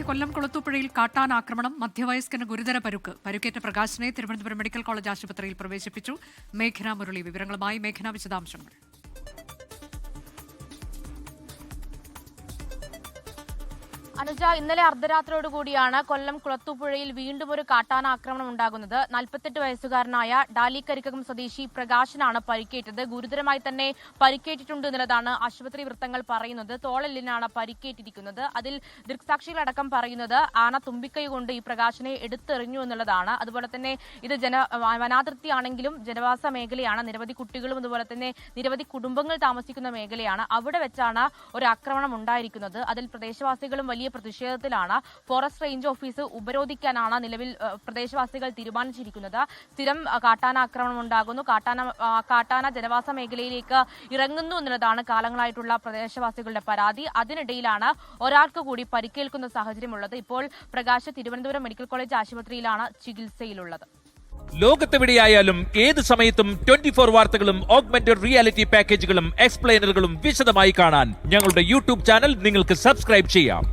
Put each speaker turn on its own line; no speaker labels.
കൊല്ലം കുളത്തൂപ്പുഴയിൽ കാട്ടാനാക്രമണം, മധ്യവയസ്കന് ഗുരുതര പരുക്കേറ്റ പ്രകാശിനെ Thiruvananthapuram medical college ആശുപത്രിയിൽ പ്രവേശിപ്പിച്ചു. മേഘന മുരളി വിവരങ്ങളുമായി. മേഘന, വിശദാംശങ്ങൾ.
അനുജ, ഇന്നലെ അർദ്ധരാത്രിയോടുകൂടിയാണ് കൊല്ലം കുളത്തൂപ്പുഴയിൽ വീണ്ടും ഒരു കാട്ടാന ആക്രമണം ഉണ്ടാകുന്നത്. 48 വയസ്സുകാരനായ ഡാലിക്കരിക്കകം സ്വദേശി പ്രകാശനാണ് പരിക്കേറ്റത്. ഗുരുതരമായി തന്നെ പരിക്കേറ്റിട്ടുണ്ട് എന്നുള്ളതാണ് ആശുപത്രി വൃത്തങ്ങൾ പറയുന്നത്. തോളെല്ലിനാണ് പരിക്കേറ്റിരിക്കുന്നത്. അതിൽ ദൃക്സാക്ഷികളടക്കം പറയുന്നത് ആന തുമ്പിക്കൈ കൊണ്ട് ഈ പ്രകാശനെ എടുത്തെറിഞ്ഞു എന്നുള്ളതാണ്. അതുപോലെ തന്നെ ഇത് വനാതിർത്തിയാണെങ്കിലും ജനവാസ മേഖലയാണ്. നിരവധി കുട്ടികളും അതുപോലെ തന്നെ നിരവധി കുടുംബങ്ങൾ താമസിക്കുന്ന മേഖലയാണ്. അവിടെ വെച്ചാണ് ഒരു ആക്രമണം ഉണ്ടായിരിക്കുന്നത്. അതിൽ പ്രദേശവാസികളും വലിയ പ്രതിഷേധത്തിലാണ്. ഫോറസ്റ്റ് റേഞ്ച് ഓഫീസ് ഉപരോധിക്കാനാണ് നിലവിൽ പ്രദേശവാസികൾ തീരുമാനിച്ചിരിക്കുന്നത്. സ്ഥിരം കാട്ടാന ആക്രമണം ഉണ്ടാകുന്നു, കാട്ടാന ജനവാസ മേഖലയിലേക്ക് ഇറങ്ങുന്നു എന്നുള്ളതാണ് കാലങ്ങളായിട്ടുള്ള പ്രദേശവാസികളുടെ പരാതി. അതിനിടയിലാണ് ഒരാൾക്ക് കൂടി പരിക്കേൽക്കുന്ന സാഹചര്യമുള്ളത്. ഇപ്പോൾ പ്രകാശ് തിരുവനന്തപുരം മെഡിക്കൽ കോളേജ് ആശുപത്രിയിലാണ് ചികിത്സയിലുള്ളത്.
ലോകത്തെവിടെയായാലും ഏത് സമയത്തും 24 വാർത്തകളും ഓഗ്മെന്റഡ് റിയാലിറ്റി പാക്കേജുകളും എക്സ്പ്ലെയിനറുകളും വിശദമായി കാണാൻ ഞങ്ങളുടെ യൂട്യൂബ് ചാനൽ നിങ്ങൾക്ക് സബ്സ്ക്രൈബ് ചെയ്യാം.